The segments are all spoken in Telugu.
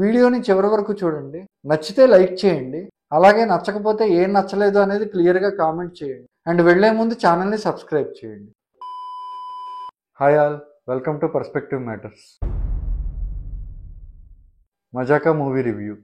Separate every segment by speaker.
Speaker 1: వీడియోని చివరి వరకు చూడండి. నచ్చితే లైక్ చేయండి. అలాగే నచ్చకపోతే ఏం నచ్చలేదు అనేది క్లియర్గా కామెంట్ చేయండి. అండ్ వెళ్లే ముందు ఛానల్ని సబ్స్క్రైబ్ చేయండి. Hi all, welcome to perspective matters. Mazaka movie review.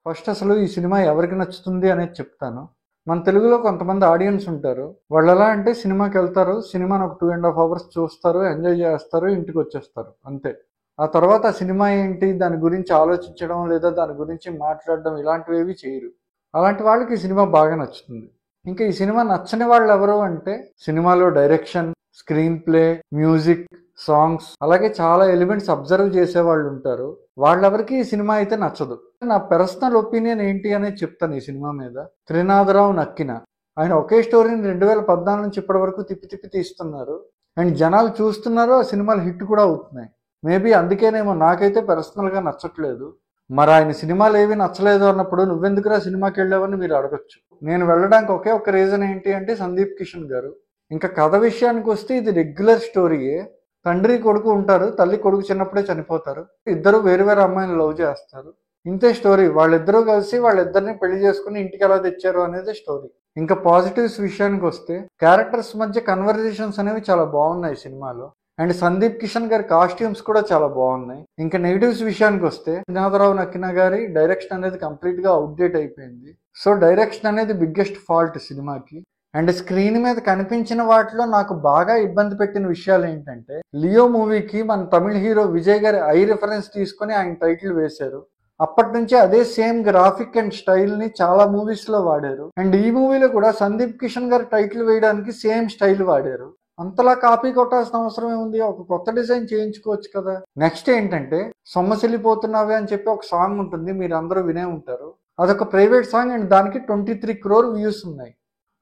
Speaker 1: First అసలు ఈ సినిమా ఎవరికి నచ్చుతుంది అనేది చెప్తాను. మన తెలుగులో కొంతమంది ఆడియన్స్ ఉంటారు. వాళ్ళు ఎలా అంటే సినిమాకి వెళ్తారు, సినిమాని ఒక 2.5 hours చూస్తారు, ఎంజాయ్ చేస్తారు, ఇంటికి వచ్చేస్తారు, అంతే. ఆ తర్వాత ఆ సినిమా ఏంటి, దాని గురించి ఆలోచించడం లేదా దాని గురించి మాట్లాడడం ఇలాంటివి ఏవి చేయరు. అలాంటి వాళ్ళకి ఈ సినిమా బాగా నచ్చుతుంది. ఇంకా ఈ సినిమా నచ్చని వాళ్ళు ఎవరు అంటే సినిమాలో direction, screen play, music, songs, అలాగే చాలా ఎలిమెంట్స్ అబ్జర్వ్ చేసే వాళ్ళు ఉంటారు. వాళ్ళెవరికి ఈ సినిమా అయితే నచ్చదు. నా పర్సనల్ ఒపీనియన్ ఏంటి అనేది చెప్తాను ఈ సినిమా మీద. త్రినాథరావు నక్కిన ఆయన ఒకే స్టోరీని 2014 నుంచి ఇప్పటి వరకు తిప్పి తిప్పి తీస్తున్నారు. అండ్ జనాలు చూస్తున్నారు, ఆ సినిమాలు హిట్ కూడా అవుతున్నాయి. మేబీ అందుకేనేమో నాకైతే పర్సనల్గా నచ్చట్లేదు. మరి ఆయన సినిమాలు ఏవి నచ్చలేదు అన్నప్పుడు నువ్వెందుకురా సినిమాకి వెళ్ళావని మీరు అడగచ్చు. నేను వెళ్ళడానికి ఒకే ఒక రీజన్ ఏంటి అంటే సందీప్ కిషన్ గారు. ఇంకా కథ విషయానికి వస్తే ఇది రెగ్యులర్ స్టోరీయే. తండ్రి కొడుకు ఉంటారు, తల్లి కొడుకు చిన్నప్పుడే చనిపోతారు, ఇద్దరు వేరు వేరు అమ్మాయిని లవ్ చేస్తారు, ఇంతే స్టోరీ. వాళ్ళిద్దరూ కలిసి వాళ్ళిద్దరిని పెళ్లి చేసుకుని ఇంటికి ఎలా తెచ్చారు అనేది స్టోరీ. ఇంకా పాజిటివ్స్ విషయానికి వస్తే క్యారెక్టర్స్ మధ్య కన్వర్జేషన్స్ అనేవి చాలా బాగున్నాయి సినిమాలో. అండ్ సందీప్ కిషన్ గారి కాస్ట్యూమ్స్ కూడా చాలా బాగున్నాయి. ఇంకా నెగిటివ్స్ విషయానికి వస్తే త్రినాథరావు నక్కిన గారి డైరెక్షన్ అనేది కంప్లీట్ గా అవుట్డేట్ అయిపోయింది. సో డైరెక్షన్ అనేది బిగ్గెస్ట్ ఫాల్ట్ సినిమాకి. అండ్ స్క్రీన్ మీద కనిపించిన వాటిలో నాకు బాగా ఇబ్బంది పెట్టిన విషయాలు ఏంటంటే, లియో మూవీకి మన తమిళ హీరో విజయ్ గారి ఐ రిఫరెన్స్ తీసుకుని ఆయన టైటిల్ వేశారు. అప్పటి నుంచి అదే సేమ్ గ్రాఫిక్ అండ్ స్టైల్ ని చాలా మూవీస్ లో వాడారు. అండ్ ఈ మూవీలో కూడా సందీప్ కిషన్ గారి టైటిల్ వేయడానికి సేమ్ స్టైల్ వాడారు. అంతలా కాపీ కొట్టాల్సిన అవసరం ఏముంది, ఒక కొత్త డిజైన్ చేయించుకోవచ్చు కదా. నెక్స్ట్ ఏంటంటే సొమ్మసిల్లిపోతున్నావే అని చెప్పి ఒక సాంగ్ ఉంటుంది, మీరు అందరూ వినే ఉంటారు. అదొక ప్రైవేట్ సాంగ్ అండ్ దానికి 23 crore వ్యూస్ ఉన్నాయి.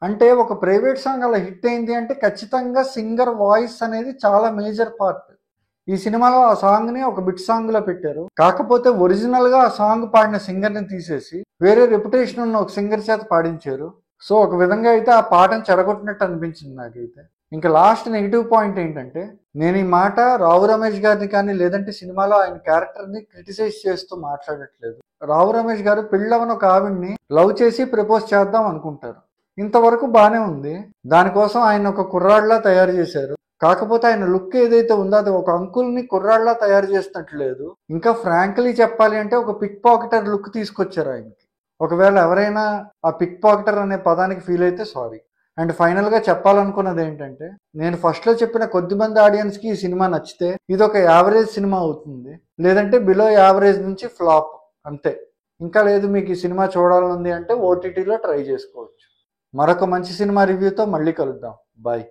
Speaker 1: అంటే ఒక ప్రైవేట్ సాంగ్ అలా హిట్ అయింది అంటే ఖచ్చితంగా సింగర్ వాయిస్ అనేది చాలా మేజర్ పార్ట్. ఈ సినిమాలో ఆ సాంగ్ ని ఒక బిట్ సాంగ్ లో పెట్టారు. కాకపోతే ఒరిజినల్ గా ఆ సాంగ్ పాడిన సింగర్ ని తీసేసి వేరే రెప్యుటేషన్ ఉన్న ఒక సింగర్ చేత పాడించారు. సో ఒక విధంగా అయితే ఆ పాటను చెడగొట్టినట్టు అనిపించింది నాకైతే. ఇంకా లాస్ట్ నెగిటివ్ పాయింట్ ఏంటంటే, నేను ఈ మాట రావు రమేష్ గారిని కానీ లేదంటే సినిమాలో ఆయన క్యారెక్టర్ ని క్రిటిసైజ్ చేస్తూ మాట్లాడట్లేదు. రావు రమేష్ గారు పెళ్ళవని ఒక ఆవిడ్ని లవ్ చేసి ప్రపోజ్ చేద్దాం అనుకుంటారు. ఇంతవరకు బానే ఉంది. దానికోసం ఆయన ఒక కుర్రాడ్లా తయారు చేశారు. కాకపోతే ఆయన లుక్ ఏదైతే ఉందో అది ఒక అంకుల్ ని కుర్రాడ్లా తయారు చేసినట్లేదు. ఇంకా ఫ్రాంక్లీ చెప్పాలి అంటే ఒక పిక్ పాకెటర్ లుక్ తీసుకొచ్చారు ఆయనకి. ఒకవేళ ఎవరైనా ఆ పిక్ పాకెటర్ అనే పదానికి ఫీల్ అయితే సారీ. అండ్ ఫైనల్ గా చెప్పాలనుకున్నది ఏంటంటే, నేను ఫస్ట్ లో చెప్పిన కొద్దిమంది ఆడియన్స్ కి ఈ సినిమా నచ్చితే ఇది ఒక యావరేజ్ సినిమా అవుతుంది, లేదంటే బిలో యావరేజ్ నుంచి ఫ్లాప్, అంతే. ఇంకా లేదు మీకు ఈ సినిమా చూడాలనుంది అంటే ఓటీటీలో ట్రై చేసుకోవచ్చు. మరొక మంచి సినిమా రివ్యూతో మళ్ళీ కలుద్దాం. బాయ్.